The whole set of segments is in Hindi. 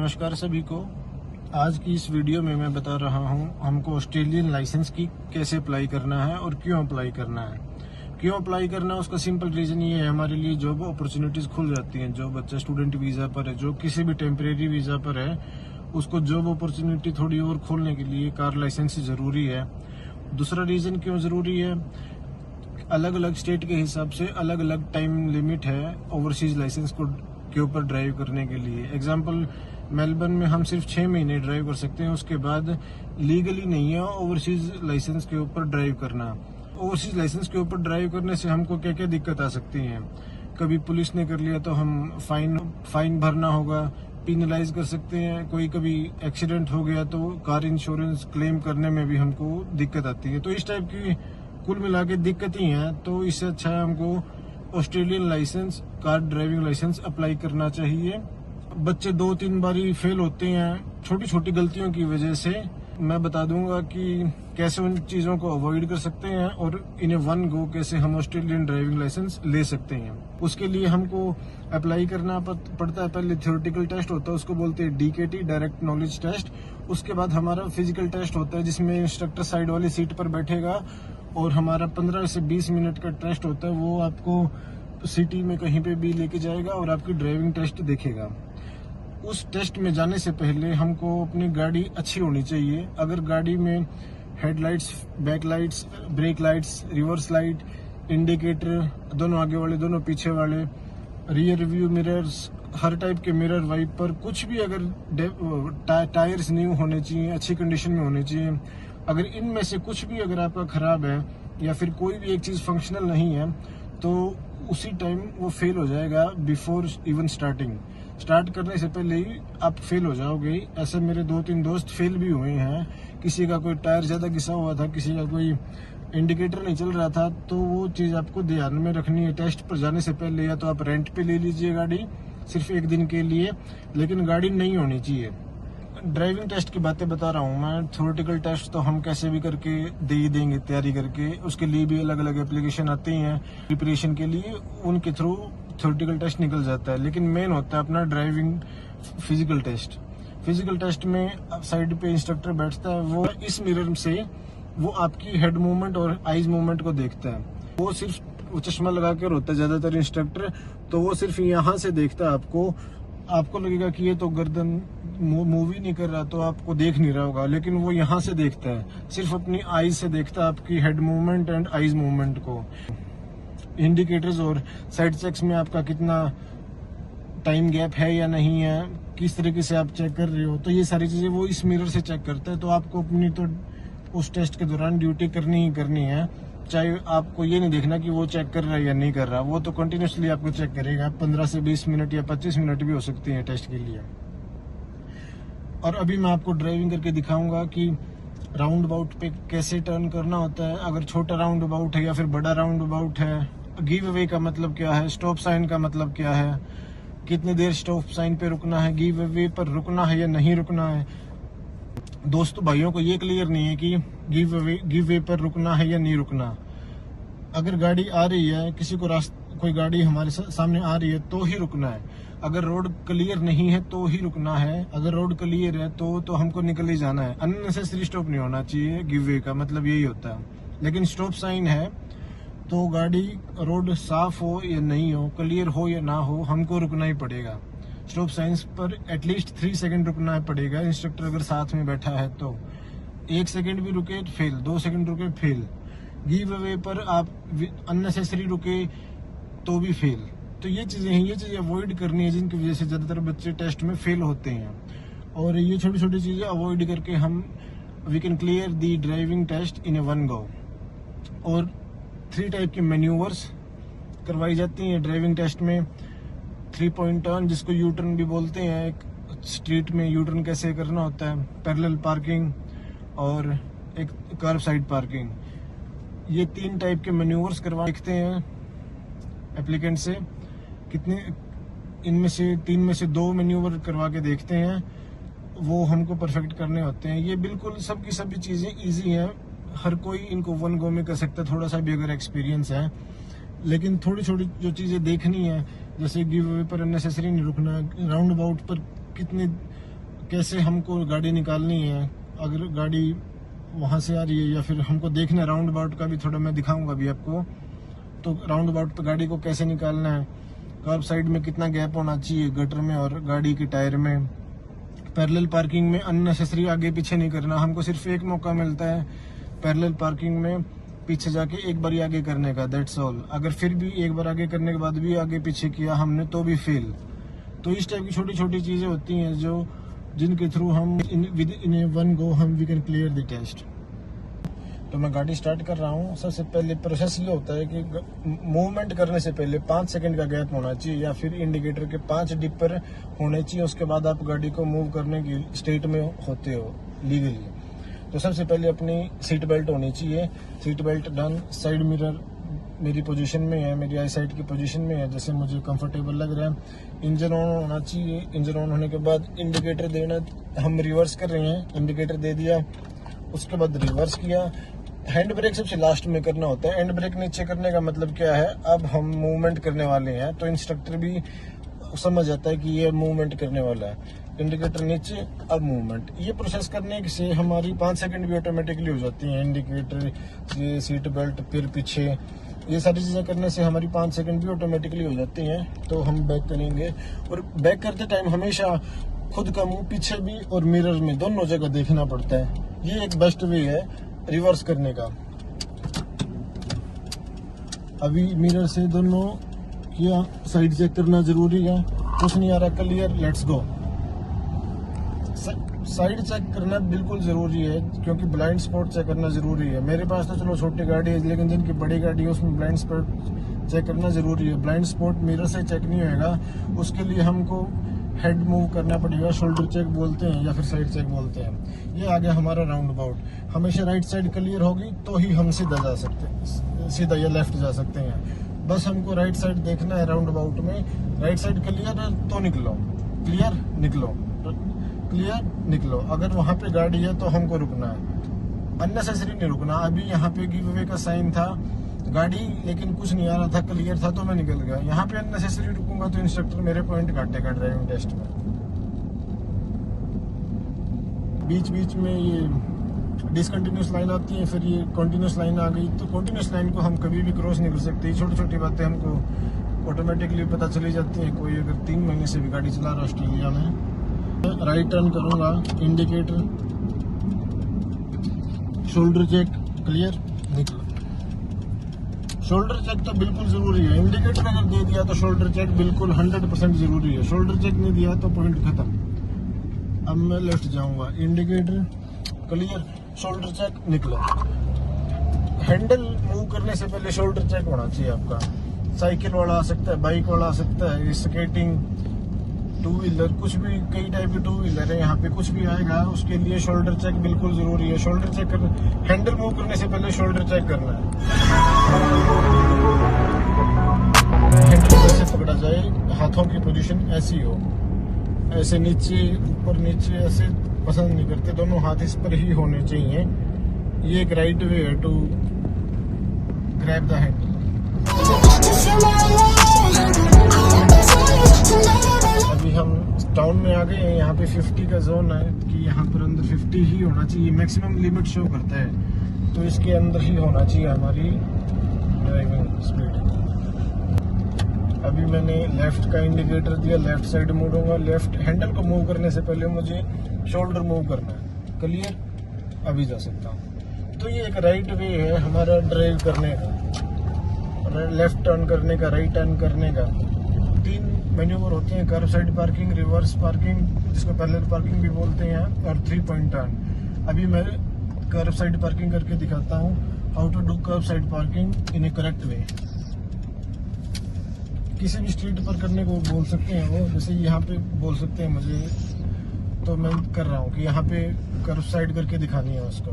नमस्कार सभी को। आज की इस वीडियो में मैं बता रहा हूं हमको ऑस्ट्रेलियन लाइसेंस की कैसे अप्लाई करना है और क्यों अप्लाई करना है। क्यों अप्लाई करना है उसका सिंपल रीज़न ये है, हमारे लिए जॉब अपॉर्चुनिटीज़ खुल जाती हैं। जो बच्चा स्टूडेंट वीज़ा पर है, जो किसी भी टेम्परेरी वीज़ा पर है, उसको जॉब अपॉर्चुनिटी थोड़ी और खोलने के लिए कार लाइसेंस ज़रूरी है। दूसरा रीज़न क्यों ज़रूरी है, अलग अलग स्टेट के हिसाब से अलग अलग टाइम लिमिट है ओवरसीज लाइसेंस को के ऊपर ड्राइव करने के लिए। एग्जांपल, मेलबर्न में हम सिर्फ 6 महीने ड्राइव कर सकते हैं, उसके बाद लीगली नहीं है ओवरसीज लाइसेंस के ऊपर ड्राइव करना। ओवरसीज लाइसेंस के ऊपर ड्राइव करने से हमको क्या क्या दिक्कत आ सकती है। कभी पुलिस ने कर लिया तो हम फाइन भरना होगा, पिनलाइज कर सकते हैं। कोई कभी एक्सीडेंट हो गया तो कार इंश्योरेंस क्लेम करने में भी हमको दिक्कत आती है। तो इस टाइप की कुल मिला के दिक्कत ही है। तो इससे अच्छा है हमको Australian licence, car driving licence apply करना चाहिए। बच्चे 2-3 बारी फेल होते हैं छोटी छोटी गलतियों की वजह से। मैं बता दूंगा कि कैसे उन चीज़ों को अवॉइड कर सकते हैं और इन्हें वन गो कैसे हम ऑस्ट्रेलियन ड्राइविंग लाइसेंस ले सकते हैं। उसके लिए हमको अप्लाई करना पड़ता है। पहले थ्योरेटिकल टेस्ट होता है, उसको बोलते हैं DKT, डायरेक्ट नॉलेज टेस्ट। उसके बाद हमारा फिजिकल टेस्ट होता है जिसमें इंस्ट्रक्टर साइड वाली सीट पर बैठेगा और हमारा 15 से 20 मिनट का टेस्ट होता है। वो आपको सिटी में कहीं पे भी लेके जाएगा और आपकी ड्राइविंग टेस्ट देखेगा। उस टेस्ट में जाने से पहले हमको अपनी गाड़ी अच्छी होनी चाहिए। अगर गाड़ी में headlights, backlights, break lights, reverse light, indicator, दोनों आगे वाले दोनों पीछे वाले, रियर व्यू मिरर्स, हर टाइप के मिरर, वाइपर, कुछ भी अगर टायर्स न्यू होने चाहिए, अच्छी कंडीशन में होने चाहिए। अगर इनमें से कुछ भी अगर आपका खराब है या फिर कोई भी एक चीज़ फंक्शनल नहीं है तो उसी टाइम वो फेल हो जाएगा। बिफोर इवन स्टार्ट करने से पहले ही आप फेल हो जाओगे। ऐसे मेरे 2-3 दोस्त फेल भी हुए हैं। किसी का कोई टायर ज़्यादा घिसा हुआ था, किसी का कोई इंडिकेटर नहीं चल रहा था। तो वो चीज़ आपको ध्यान में रखनी है। टेस्ट पर जाने से पहले या तो आप रेंट पे ले लीजिए गाड़ी सिर्फ 1 दिन के लिए, लेकिन गाड़ी नहीं होनी चाहिए। ड्राइविंग टेस्ट की बातें बता रहा हूँ मैं। थ्योरेटिकल टेस्ट तो हम कैसे भी करके दे ही देंगे तैयारी करके। उसके लिए भी अलग अलग एप्लीकेशन आते हैं प्रिपरेशन के लिए, उनके थ्रू थ्योरेटिकल टेस्ट निकल जाता है। लेकिन मेन होता है अपना driving physical test. Physical test में साइड पे इंस्ट्रक्टर बैठता है, वो इस मिरर से वो आपकी हेड मूवमेंट और आईज मूवमेंट को देखता है। वो सिर्फ वो चश्मा लगा कर होता है ज्यादातर इंस्ट्रक्टर, तो वो सिर्फ यहाँ से देखता है आपको लगेगा कि ये तो गर्दन मूवी नहीं कर रहा, तो आपको देख नहीं रहा होगा, लेकिन वो यहाँ से देखता है, सिर्फ अपनी आईज से देखता है आपकी head movement and eyes movement को। इंडिकेटर्स और साइड चेक्स में आपका कितना टाइम गैप है या नहीं है, किस तरीके से आप चेक कर रहे हो, तो ये सारी चीजें वो इस मिरर से चेक करता है। तो आपको अपनी तो उस टेस्ट के दौरान ड्यूटी करनी ही करनी है। चाहे आपको ये नहीं देखना कि वो चेक कर रहा है या नहीं कर रहा, वो तो कंटिन्यूसली आपको चेक करेगा। 15 से 20 मिनट या 25 मिनट भी हो सकती है टेस्ट के लिए। और अभी मैं आपको ड्राइविंग करके दिखाऊंगा कि राउंड अबाउट पे कैसे टर्न करना होता है। अगर छोटा राउंड अबाउट है या फिर बड़ा राउंड अबाउट है, गिव अवे का मतलब क्या है, स्टॉप साइन का मतलब क्या है, कितनी देर स्टॉप साइन पे रुकना है, गिव अवे पर रुकना है या नहीं रुकना है। दोस्तों भाइयों को ये क्लियर नहीं है कि गिव वे पर रुकना है या नहीं रुकना। अगर गाड़ी आ रही है, किसी को कोई गाड़ी हमारे सामने आ रही है तो ही रुकना है। अगर रोड क्लियर नहीं है तो ही रुकना है। अगर रोड क्लियर है तो हमको निकल ही जाना है। अननेसेसरी स्टॉप नहीं होना चाहिए। गिव वे का मतलब यही होता है। लेकिन स्टॉप साइन है तो गाड़ी रोड साफ हो या नहीं हो, क्लियर हो या ना हो, हमको रुकना ही पड़ेगा। स्टॉप साइंस पर एटलीस्ट 3 सेकंड रुकना पड़ेगा। इंस्ट्रक्टर अगर साथ में बैठा है तो 1 सेकंड भी रुके फेल, 2 सेकंड रुके फेल। गिव अवे पर आप अननेसेसरी रुके तो भी फेल। तो ये चीजें अवॉइड करनी है, जिनकी वजह से ज्यादातर बच्चे टेस्ट में फेल होते हैं। और ये छोटी छोटी चीजें अवॉइड करके we can clear the driving test in a one go. और 3 टाइप के मैन्यूवर्स करवाई जाती हैं ड्राइविंग टेस्ट में। 3 पॉइंट टर्न, जिसको यू टर्न भी बोलते हैं। एक स्ट्रीट में यू टर्न कैसे करना होता है, पैरेलल पार्किंग और एक कर्व साइड पार्किंग। ये 3 टाइप के मैन्यूवर्स करवा देखते हैं एप्लीकेंट से। कितने इनमें से 3 में से 2 मैन्यूवर करवा के देखते हैं, वो हमको परफेक्ट करने होते हैं। ये बिल्कुल सभी चीज़ें ईजी हैं, हर कोई इनको वन गो में कर सकता है, थोड़ा सा भी अगर एक्सपीरियंस है। लेकिन थोड़ी छोटी जो चीज़ें देखनी है, जैसे गिव अवे पर अननेसेसरी नहीं रुकना, राउंड अबाउट पर कितने कैसे हमको गाड़ी निकालनी है, अगर गाड़ी वहाँ से आ रही है या फिर हमको देखना है राउंड अबाउट का भी थोड़ा मैं दिखाऊंगा अभी आपको। तो राउंड अबाउट पे गाड़ी को कैसे निकालना है, कर्ब साइड में कितना गैप होना चाहिए गटर में और गाड़ी के टायर में, पैरेलल पार्किंग में अननेसेसरी आगे पीछे नहीं करना, हमको सिर्फ एक मौका मिलता है पैरेलल पार्किंग में पीछे जाके एक बार आगे करने का, दैट्स ऑल। अगर फिर भी एक बार आगे करने के बाद भी आगे पीछे किया हमने तो भी फेल। तो इस टाइप की छोटी छोटी चीजें होती हैं जो जिनके थ्रू हम in one go we can clear the test. तो मैं गाड़ी स्टार्ट कर रहा हूँ। सबसे पहले प्रोसेस ये होता है कि मूवमेंट करने से पहले 5 सेकंड का गैप होना चाहिए या फिर इंडिकेटर के 5 डिपर होने चाहिए, उसके बाद आप गाड़ी को मूव करने की स्टेट में होते हो लीगली। तो सबसे पहले अपनी सीट बेल्ट होनी चाहिए, seat belt done. Side mirror मेरी पोजीशन में है, मेरी आई साइड की पोजीशन में है जैसे मुझे कंफर्टेबल लग रहा है। इंजन ऑन होना चाहिए, इंजन ऑन होने के बाद इंडिकेटर देना, हम रिवर्स कर रहे हैं, इंडिकेटर दे दिया, उसके बाद रिवर्स किया। हैंड ब्रेक सबसे लास्ट में करना होता है। हैंड ब्रेक नीचे करने का मतलब क्या है, अब हम मूवमेंट करने वाले हैं तो इंस्ट्रक्टर भी समझ जाता है कि ये मूवमेंट करने वाला है। इंडिकेटर नीचे, अब मूवमेंट। ये प्रोसेस करने से हमारी 5 सेकंड भी ऑटोमेटिकली हो जाती हैं। इंडिकेटर, ये सीट बेल्ट, फिर पीछे, ये सारी चीज़ें करने से हमारी 5 सेकंड भी ऑटोमेटिकली हो जाती हैं। तो हम बैक करेंगे और बैक करते टाइम हमेशा खुद का मुंह पीछे भी और मिरर में दोनों जगह देखना पड़ता है। ये एक बेस्ट वे है रिवर्स करने का। अभी मिरर से दोनों किया, साइड चेक करना जरूरी है। कुछ नहीं आ रहा, clear, let's go. Side check करना बिल्कुल जरूरी है क्योंकि ब्लाइंड स्पॉट चेक करना जरूरी है। मेरे पास तो चलो छोटी गाड़ी है, लेकिन जिनकी बड़ी गाड़ी है उसमें ब्लाइंड स्पॉट चेक करना जरूरी है। ब्लाइंड स्पॉट मिरर से चेक नहीं होगा, उसके लिए हमको हेड मूव करना पड़ेगा, शोल्डर चेक बोलते हैं या फिर साइड चेक बोलते हैं। ये आ गया हमारा राउंड अबाउट। हमेशा राइट साइड क्लियर होगी तो ही हम सीधा जा सकते हैं, सीधा या लेफ्ट जा सकते हैं। बस हमको राइट साइड देखना है राउंड अबाउट में। राइट साइड क्लियर है तो निकलो, क्लियर निकलो, क्लियर निकलो। अगर वहां पे गाड़ी है तो हमको रुकना है, अननेसेसरी नहीं रुकना। अभी यहाँ पे गिव अवे का साइन था गाड़ी, लेकिन कुछ नहीं आ रहा था, क्लियर था तो मैं निकल गया। यहाँ पे अननेसेसरी रुकूंगा तो इंस्ट्रक्टर मेरे पॉइंट काटेगा ड्राइविंग टेस्ट में। बीच बीच में ये डिसकंटिन्यूस लाइन आती है, फिर ये कंटिन्यूस लाइन आ गई। तो कंटिन्यूस लाइन को हम कभी भी क्रॉस नहीं कर सकते। छोटी छोटी बातें हमको ऑटोमेटिकली पता चली जाती है। कोई अगर 3 महीने से भी गाड़ी चला रहा है ऑस्ट्रेलिया में, राइट टर्न करूंगा, इंडिकेटर, शोल्डर चेक, क्लियर निकलो। शोल्डर चेक तो बिल्कुल जरूरी है। इंडिकेटर अगर दे दिया तो शोल्डर चेक बिल्कुल 100% जरूरी है। शोल्डर चेक नहीं दिया तो पॉइंट खत्म। अब मैं लेफ्ट जाऊंगा, इंडिकेटर, क्लियर, शोल्डर चेक, निकलो। हैंडल मूव करने से पहले शोल्डर चेक होना चाहिए आपका। साइकिल वाला आ सकता है, बाइक वाला आ सकता है, स्केटिंग, 2 व्हीलर, कुछ भी, कई टाइप के 2 व्हीलर है यहाँ पे, कुछ भी आएगा उसके लिए शोल्डर चेक बिल्कुल जरूरी है। शोल्डर चेक कर, हैंडल मूव करने से पहले शोल्डर चेक करना है। हैंडल कैसे पकड़ा जाए, हाथों की पोजीशन ऐसी हो, ऐसे नीचे ऊपर नीचे ऐसे पसंद नहीं करते, दोनों हाथ इस पर ही होने चाहिए। ये एक राइट वे है टू ग्रैब द हैंडल। अभी हम टाउन में आ गए हैं, यहाँ पे 50 का जोन है कि यहाँ पर अंदर 50 ही होना चाहिए, मैक्सिमम लिमिट शो करता है, तो इसके अंदर ही होना चाहिए हमारी ड्राइविंग स्पीड। अभी मैंने लेफ्ट का इंडिकेटर दिया, लेफ्ट साइड मुड़ूंगा। लेफ्ट हैंडल को मूव करने से पहले मुझे शोल्डर मूव करना है, क्लियर, अभी जा सकता हूँ। तो ये एक राइट वे है हमारा ड्राइव करने का, लेफ्ट टर्न करने का, राइट टर्न करने का। 3 मैन्यूवर होते हैं, curve side parking, reverse parking, जिसको पैरेलल पार्किंग भी बोलते हैं, और 3 पॉइंट टर्न। अभी मैं कर्व साइड पार्किंग करके दिखाता हूँ, how to do kerb side parking in a correct way. किसी भी स्ट्रीट पर करने को बोल सकते हैं वो, जैसे यहाँ पे बोल सकते हैं मुझे, तो मैं कर रहा हूँ कि यहाँ पे कर्व साइड करके दिखानी है उसको।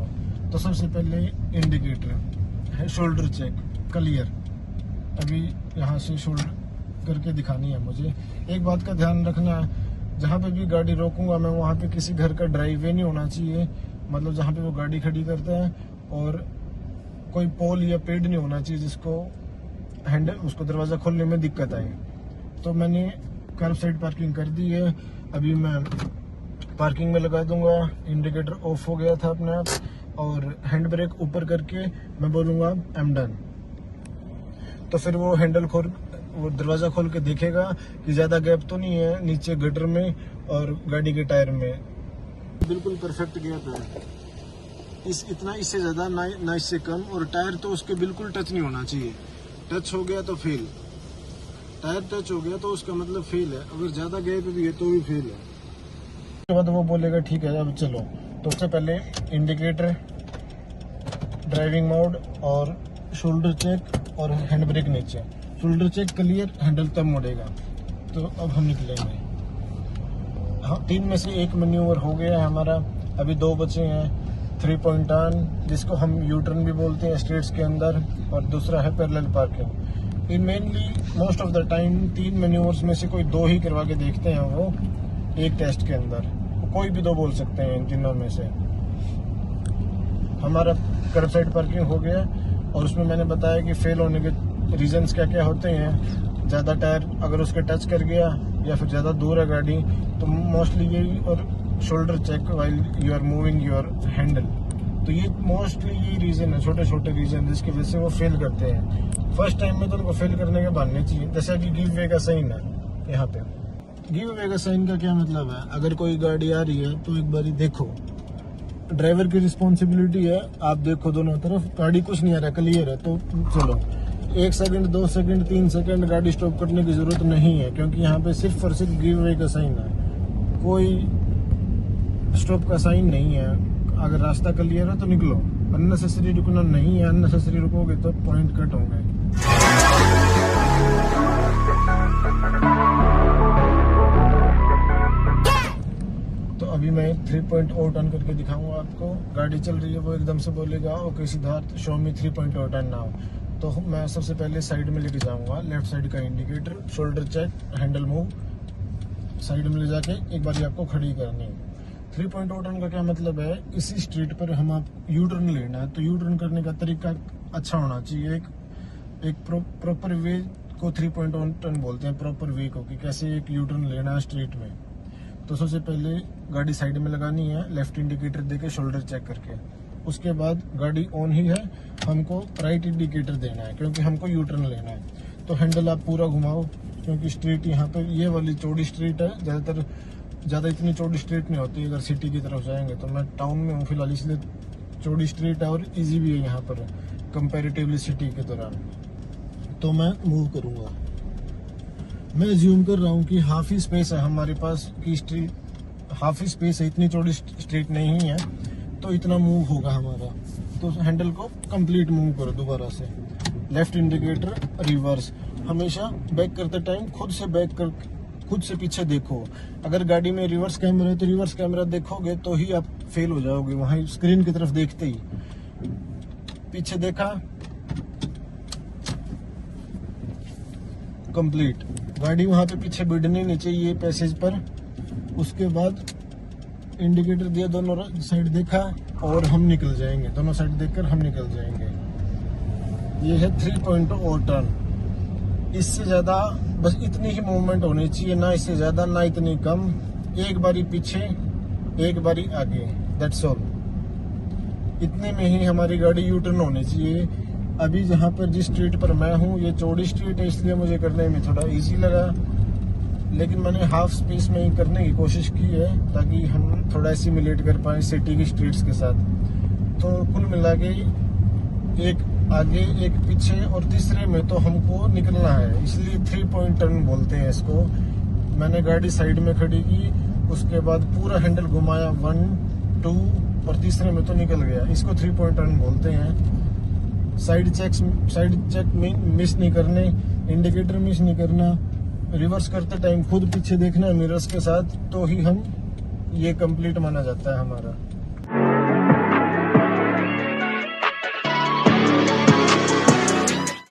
तो सबसे पहले इंडिकेटर, शोल्डर चेक, क्लियर, अभी यहाँ से शोल्डर करके दिखानी है मुझे। एक बात का ध्यान रखना है, जहाँ पे भी गाड़ी रोकूंगा मैं वहाँ पे किसी घर का ड्राइववे नहीं होना चाहिए, मतलब जहाँ पे वो गाड़ी खड़ी करते हैं, और कोई पोल या पेड़ नहीं होना चाहिए जिसको हैंडल, उसको दरवाजा खोलने में दिक्कत आए। तो मैंने कर्व साइड पार्किंग कर दी है। अभी मैं पार्किंग में लगा दूंगा, इंडिकेटर ऑफ हो गया था अपने आप, और हैंड ब्रेक ऊपर करके मैं बोलूँगा आई एम डन। तो फिर वो वो दरवाज़ा खोल के देखेगा कि ज़्यादा गैप तो नहीं है नीचे गटर में और गाड़ी के टायर में। बिल्कुल परफेक्ट गैप है, इससे ज़्यादा ना इससे कम, और टायर तो उसके बिल्कुल टच नहीं होना चाहिए। टच हो गया तो फेल, टायर टच हो गया तो उसका मतलब फेल है। अगर ज़्यादा गैप भी है तो भी फेल है। उसके बाद वो बोलेगा ठीक है अब चलो। तो उससे पहले इंडिकेटर, ड्राइविंग मोड और शोल्डर चेक और हैंड ब्रेक नीचे। शोल्डर चेक क्लियर, हैंडल तब मुड़ेगा। तो अब हम निकलेंगे। हाँ, 3 में से 1 मैन्यूवर हो गया है हमारा, अभी 2 बचे हैं। 3 पॉइंट टर्न, जिसको हम यू टर्न भी बोलते हैं स्ट्रेट्स के अंदर, और दूसरा है parallel parking. In mainly most of the time 3 manoeuvres में से कोई 2 ही करवा के देखते हैं वो एक टेस्ट के अंदर। कोई भी 2 बोल सकते हैं इन तीनों में से। हमारा कर्ब साइड पार्किंग हो गया, और उसमें मैंने बताया कि फेल होने के रीजंस क्या क्या होते हैं। ज़्यादा टायर अगर उसके टच कर गया, या फिर ज़्यादा दूर है गाड़ी, तो मोस्टली यही, और shoulder check while you are moving your handle. तो ये मोस्टली यही रीज़न है, छोटे छोटे रीज़न जिसकी वजह से वो फेल करते हैं। फर्स्ट टाइम में तो उनको फेल करने के बनने चाहिए। जैसा कि गिव वे का साइन है यहाँ पे। गिव वे का साइन का क्या मतलब है? अगर कोई गाड़ी आ रही है तो एक बारी देखो, ड्राइवर की रिस्पॉन्सिबिलिटी है, आप देखो दोनों तरफ, गाड़ी कुछ नहीं आ रहा, क्लियर है तो चलो। 1 सेकंड, 2 सेकंड, 3 सेकंड गाड़ी स्टॉप करने की जरूरत नहीं है, क्योंकि यहाँ पे सिर्फ और सिर्फ गिव वे का साइन है, कोई स्टॉप का साइन नहीं है। अगर रास्ता क्लियर है तो निकलो, अननेसेसरी रुकना नहीं है। अननेसेसरी रुकोगे तो पॉइंट कट होंगे। तो अभी मैं 3.0 टर्न करके दिखाऊंगा आपको। गाड़ी चल रही है, वो एकदम से बोलेगा okay Siddharth show me 3.0 turn now. तो मैं सबसे पहले साइड में लेके जाऊंगा, लेफ्ट साइड का indicator, shoulder check, handle move, side में ले जाके एक बार आपको खड़ी करनी है। 3.0 टर्न का क्या मतलब है? इसी स्ट्रीट पर हम आप यू टर्न लेना है, तो यू टर्न करने का तरीका अच्छा होना चाहिए। एक प्रॉपर वे को 3.0 टर्न बोलते हैं, प्रॉपर वे को, कि कैसे एक यू टर्न लेना है स्ट्रीट में। तो सबसे पहले गाड़ी साइड में लगानी है, लेफ्ट इंडिकेटर देके, शोल्डर चेक करके। उसके बाद गाड़ी ऑन ही है, हमको राइट इंडिकेटर देना है, क्योंकि हमको यू टर्न लेना है। तो हैंडल आप पूरा घुमाओ, क्योंकि स्ट्रीट यहाँ पे ये वाली चौड़ी स्ट्रीट है। ज़्यादा इतनी चौड़ी स्ट्रीट नहीं होती अगर सिटी की तरफ जाएंगे। तो मैं टाउन में हूँ फिलहाल, इसलिए चौड़ी स्ट्रीट है और इजी भी है यहाँ पर कंपैरेटिवली सिटी के दौरान। तो मैं मूव करूँगा। मैं अज्यूम कर रहा हूँ कि हाफ ही स्पेस है हमारे पास, की स्ट्रीट हाफ ही स्पेस है, इतनी चौड़ी स्ट्रीट नहीं है, तो इतना मूव होगा हमारा। तो हैंडल को कंप्लीट मूव करो दोबारा से। लेफ्ट इंडिकेटर, रिवर्स, हमेशा बैक करते टाइम खुद से पीछे देखो। अगर गाड़ी में रिवर्स कैमरा है तो रिवर्स कैमरा देखोगे तो ही आप फेल हो जाओगे, वहां स्क्रीन की तरफ देखते ही। पीछे देखा, कंप्लीट। गाड़ी वहां पे पीछे भिड़नी नहीं चाहिए पैसेज पर। उसके बाद इंडिकेटर दिया, दोनों साइड देखा, और हम निकल जाएंगे। दोनों साइड देखकर हम निकल जाएंगे। ये है 3.0 टर्न। इससे ज्यादा बस इतनी ही मूवमेंट होनी चाहिए, ना इससे ज्यादा ना इतनी कम। एक बारी पीछे, एक बारी आगे, दैट्स ऑल। इतने में ही हमारी गाड़ी यू टर्न होनी चाहिए। अभी जहाँ पर जिस स्ट्रीट पर मैं हूँ, ये चौड़ी स्ट्रीट है, इसलिए मुझे करने में थोड़ा इजी लगा, लेकिन मैंने हाफ स्पेस में ही करने की कोशिश की है, ताकि हम थोड़ा एसिमुलेट कर पाए सिटी की स्ट्रीट्स के साथ। तो कुल मिला के एक आगे, एक पीछे, और तीसरे में तो हमको निकलना है, इसलिए 3 पॉइंट टर्न बोलते हैं इसको। मैंने गाड़ी साइड में खड़ी की, उसके बाद पूरा हैंडल घुमाया, 1, 2, और तीसरे में तो निकल गया। इसको 3 पॉइंट टर्न बोलते हैं। साइड चेक मिस नहीं करने, इंडिकेटर मिस नहीं करना, रिवर्स करते टाइम खुद पीछे देखना है मिरर्स के साथ, तो ही हम ये कंप्लीट माना जाता है हमारा।